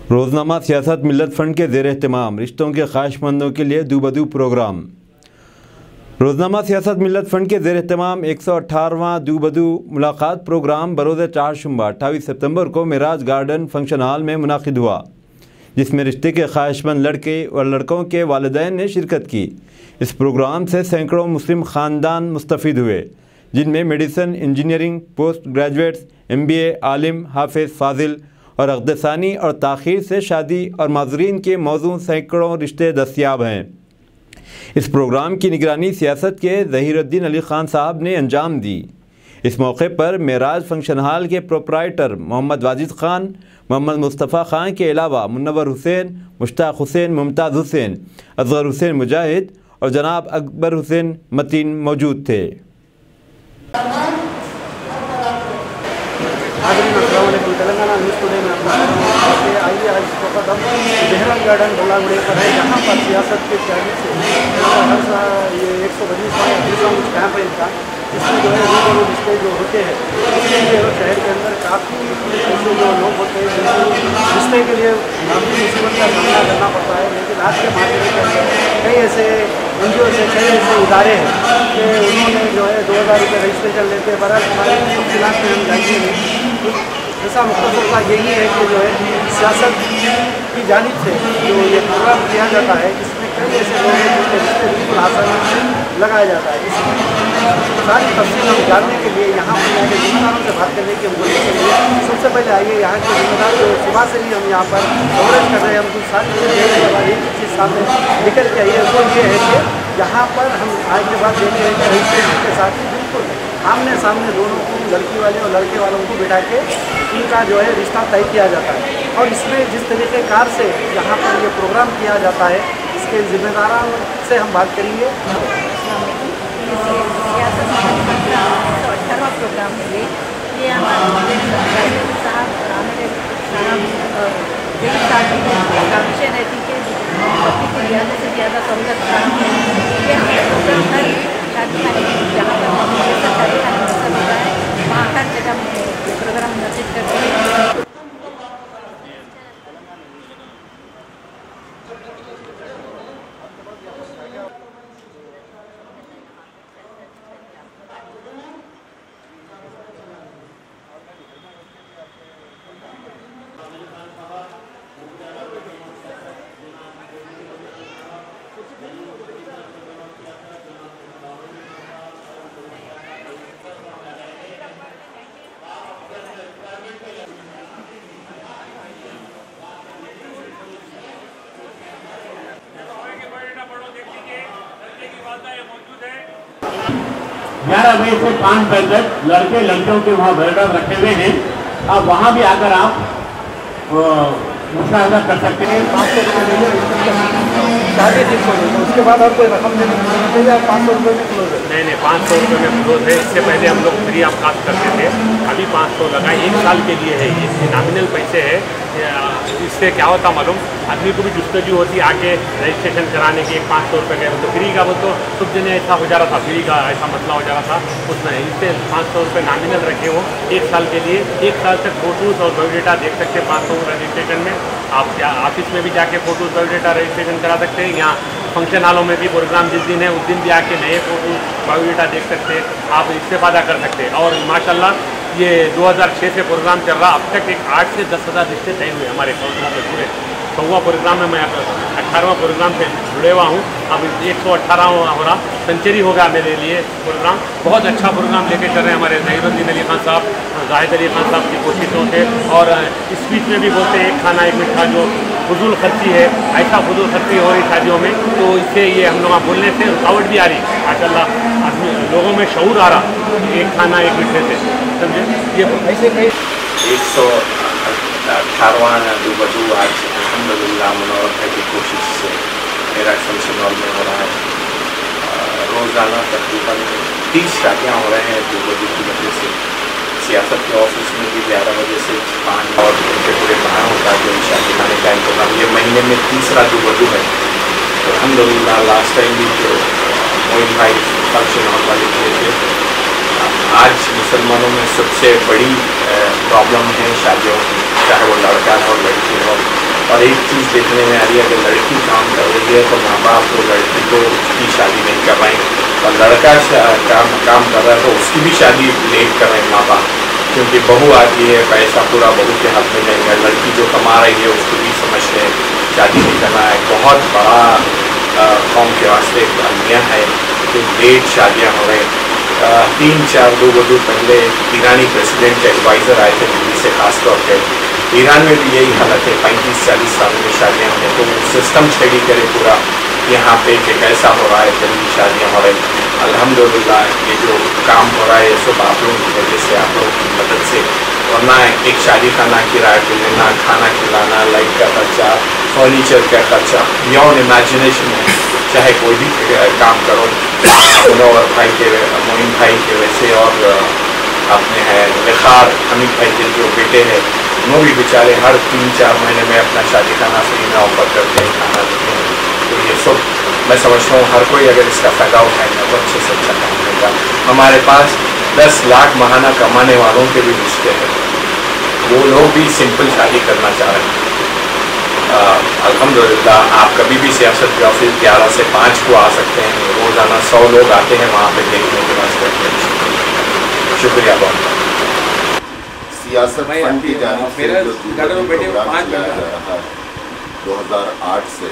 रोज़नामा सियासत मिल्लत फ़ंड के ज़ेर एहतमाम रिश्तों के ख्वाहिशमंदों के लिए दूबदू प्रोग्राम। रोज़नामा सियासत मिल्लत फ़ंड के ज़ेर एहतमाम 118वां दूबदू मुलाकात प्रोग्राम बरोज़ चारशंबा 28 सितंबर को मेराज गार्डन फंक्शन हॉल में मुनाकिद हुआ, जिसमें रिश्ते के ख्वाहिशमंद लड़के और लड़कों के वालिदैन ने शिरकत की। इस प्रोग्राम से सैकड़ों मुस्लिम ख़ानदान मुस्तफ़ीद हुए, जिनमें medicine, engineering, post graduates, MBA, आलिम, हाफिज़, फाजिल और अक़दसानी और ताख़ीर से शादी और माज़रीन के मौजूद सैकड़ों रिश्ते दस्तियाब हैं। इस प्रोग्राम की निगरानी सियासत के ज़हीरुद्दीन अली ख़ान साहब ने अंजाम दी। इस मौके पर मेराज फंक्शन हॉल के प्रोप्राइटर मोहम्मद वाजिद ख़ान, मोहम्मद मुस्तफ़ा ख़ान के अलावा मुनव्वर हुसैन, मुश्ताक हुसैन, मुमताज़ हुसैन, असगर हुसैन मुजाहिद और जनाब अकबर हुसैन मतीन मौजूद थे। तेलंगाना न्यूज़ टुडे में अपना आइए आज इस वक्त हम मेहराज गार्डन ढोलागुड़े पर है, जहाँ पर सियासत के जानिब से हर साल ये 120वां कुछ कैंप है इनका, जिसमें जो है रूबरू रिश्ते जो होते हैं उसके लिए शहर के अंदर काफ़ी ऐसे जो लोग होते हैं जिनको रिश्ते के लिए काफ़ी मुसीबत का सामना करना पड़ता है। लेकिन आज के मामले के अंदर कई ऐसे NGO से कई ऐसे इदारे हैं कि उन्होंने जो है 2000 रुपये रजिस्ट्रेशन लेते हैं। बहरहाल हमारे तफसीलात में हम जाएंगे नहीं। ऐसा मुख्तसर का यही है कि जो है सियासत की जानिब से जो ये प्रोग्राम किया जाता है, इसमें कई ऐसे लोग हैं जिनके रिश्ते बिल्कुल आसान लगाया जाता है। इसमें सारी तफसील हम जानने के लिए यहाँ पर आगे जिम्मेदारों से बात करने की हम कोशिश करेंगे। सबसे पहले आइए यहाँ के जिम्मेदार जो सुबह से ही हम यहाँ पर कवरेज कर रहे हैं, हम कुछ सारी चीज़ें के बाद एक चीज़ सामने निकल के आइए, वो ये है कि यहाँ पर हम आज के बाद देख रहे हैं कि रजिस्ट्रेशन के साथ ही बिल्कुल आमने सामने दोनों को, लड़की वाले और लड़के वालों को बिठा के इनका जो है रिश्ता तय किया जाता है। और इसमें जिस तरीके कार से यहाँ पर ये प्रोग्राम किया जाता है, इसके जिम्मेदारों से हम बात करेंगे। 118वां प्रोग्राम है ये हमारे साहब और हमारे का विषय रहती है पब्लिक को ज़्यादा से ज़्यादा सहूलत ये हमारे प्रोग्राम हर शादी खाने जहाँ पर शादी खाने पसंद होता है वहाँ हर जगह प्रोग्राम नोटिस करते हैं। ग्यारह मई से 5 बजे तक लड़के लड़कियों के वहाँ बैठक रखे हुए हैं। अब वहाँ भी आकर आप मुशाहिदा कर सकते हैं। 500 रुपये शादी ठीक हो गई, उसके बाद और कोई रकम नहीं 500 रुपये में क्लोज है। नहीं 500 रुपये में क्लोज है। इससे पहले हम लोग फ्री ऑफ कास्ट करते थे, अभी 500 लगाए 1 साल के लिए है। ये नॉमिनल पैसे है। इससे क्या होता मालूम, आदमी को भी जुस्तजू होती आके रजिस्ट्रेशन कराने की। 500 रुपये गए तो फ्री का वो तो कुछ दिन ऐसा हो जा रहा था, फ्री का ऐसा मसला हो जा रहा था, उसमें इससे 500 रुपये नॉमिनल रखे हो 1 साल के लिए। 1 साल तक फोटोज़ और बायोडेटा देख सकते हैं 500 रजिस्ट्रेशन में। आप ऑफिस में भी जाके फ़ोटोज़ बायोडेटा रजिस्ट्रेशन करा सकते हैं। यहाँ फंक्शन हॉलों में भी प्रोग्राम जिस दिन है उस दिन भी आके नए फ़ोटो बायोडेटा देख सकते हैं, आप इस्तेफादा कर सकते हैं। और माशाल्लाह ये 2006 से प्रोग्राम चल रहा, अब तक 8 से 10 हज़ार रिश्ते तय हुए हमारे काउंसिलों में पूरे। 100वां प्रोग्राम में मैं 18वां प्रोग्राम से जुड़े हुआ हूँ। अब 118वां हो रहा, सेंचुरी होगा मेरे लिए प्रोग्राम। बहुत अच्छा प्रोग्राम लेके चल रहे हैं हमारे ज़हीरुद्दीन अली ख़ान साहब, जाहिद अली ख़ान साहब की कोशिशों से। और स्पीच में भी बोलते हैं एक खाना एक मिठा, जो फजूल खर्ची है, ऐसा फजूल खर्ची हो रही शादियों में, तो इससे ये हम लोग बोलने से रुकावट भी आ रही माशाल्लाह, आदमी लोगों में शऊर आ रहा एक खाना एक मिठे से, समझे। ये ऐसे कई 118वां दूबदू आज अल्हम्दुलिल्लाह मुनव्वर की कोशिश से मेराज फंक्शन हॉल में हो रहा है। रोज़ाना तकरीबन 30 शादियाँ हो रहे हैं दूबदू की वजह से। सियासत के ऑफिस में भी 11 बजे से 5 और घंटे पूरे बाहर होता है जो शादी खाने का प्रोग्राम। ये महीने में 3रा दूबदू है। तो अल्हम्दुलिल्लाह लास्ट टाइम भी जो मोइन भाई फंक्शन हॉल वाले थे, आज मुसलमानों में सबसे बड़ी प्रॉब्लम है शादियों की, चाहे वो लड़का हो लड़की हो। और एक चीज़ देखने में आ रही है, अगर लड़की काम कर रही है तो माँ बाप तो लड़की को उसकी शादी नहीं कर रहे हैं, और लड़का काम कर रहा है तो उसकी भी शादी लेट कर रहे हैं माँ बाप, क्योंकि बहू आती है, पैसा पूरा बहू के हाथ में जाएगा। लड़की जो कमा रही है उसको भी समझते हैं शादी नहीं करना है। बहुत बड़ा कौम के वास्ते अलमिया है कि लेट शादियाँ हो रही हैं। 3-4 2 पहले ईरानी प्रेसिडेंट के एडवाइज़र आए थे दिल्ली से, खास तौर पर ईरान में भी यही हालत है, 35-40 साल में शादियाँ होने, तो वो सिस्टम स्टडी करे पूरा यहाँ पे कि कैसा हो रहा है, जल्दी शादियाँ हो रही। अल्हम्दुलिल्लाह ये जो काम हो रहा है सब आप लोगों की वजह से, आप लोगों की मदद से, वरना एक शादी खाना किराया पे लेना, खाना खिलाना, लाइट का खर्चा, फर्नीचर का खर्चा, बियॉन्ड इमेजिनेशन है। चाहे कोई भी काम करो, मुनव्वर भाई के, मोइन भाई के वैसे, और अपने हैं निखार हमीद भाई के जो बेटे हैं, वो भी बेचारे हर 3-4 महीने में अपना शादी खाना फ्री में ऑफर करते हैं, खाना देते हैं। तो ये सब मैं समझता हूँ हर कोई अगर इसका फ़ायदा उठाएगा तो अच्छे से अच्छा काम करेगा। हमारे पास 10 लाख महाना कमाने वालों के भी रिश्ते हैं, वो लोग भी सिंपल शादी करना चाह रहे हैं। अल्हम्दुलिल्लाह आप कभी भी सियासत के ऑफिस 11 से 5 को आ सकते हैं, रोज़ाना 100 लोग आते हैं वहाँ पे देखने के वास्ते। शुक्रिया बहुत। सियासत फंड की जानिब से जो प्रोग्राम चलाया जा रहा है 2008 से,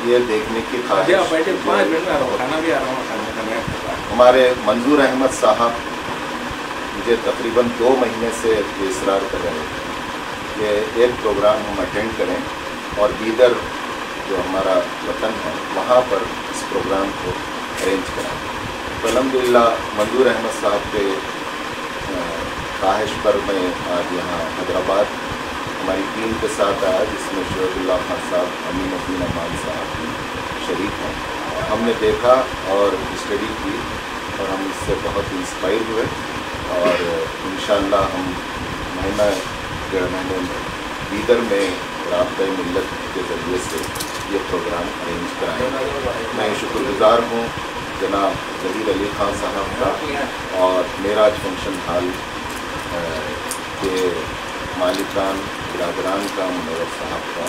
ये देखने की ख्वाहिश हमारे मंजूर अहमद साहब मुझे तकरीबन 2 महीने से इसरार कर रहे थे कि एक प्रोग्राम हम अटेंड करें और बीदर जो हमारा वतन है वहाँ पर इस प्रोग्राम को अरेंज कराएं। तो अल्हम्दुलिल्लाह मंजूर अहमद साहब के ख्वाहिश पर मैं आज यहाँ हैदराबाद हमारी टीम के साथ आया, जिसमें शोएबुल्लाह खान साहब, अमीनुद्दीन अमान साहब भी शरीक हैं। हमने देखा और स्टडी की और हम इससे बहुत इंस्पायर हुए, और इंशाअल्लाह हम महीना 1.5 महीने में बीदर में राब्ता मिल्लत के ज़रिए से ये प्रोग्राम अरेंज कराएंगे। मैं शुक्रगुज़ार हूँ जनाब ज़हीर अली खान साहब का और मेराज फंक्शन हॉल के मालिकान बिरादरान का, मुनव्वर साहब का,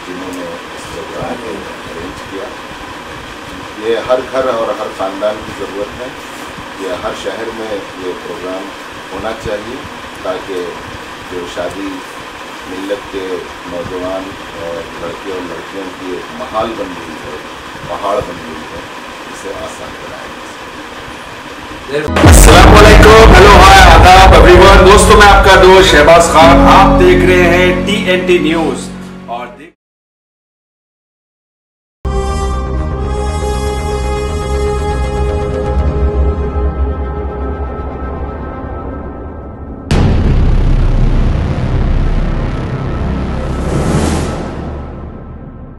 जिन्होंने इस प्रोग्राम को अरेंज किया। ये हर घर और हर ख़ानदान की ज़रूरत है, ये हर शहर में ये प्रोग्राम होना चाहिए, ताकि जो शादी मिल्लत के नौजवान और लड़के और लड़कियों की एक महाल बन गई है, पहाड़ बन गई है, इसे आसान बनाया जा सके। अस्सलाम वालेकुम, हेलो, हाय, आदाब एवरीवन। दोस्तों मैं आपका दोस्त शहबाज खान, आप देख रहे हैं TNT न्यूज़।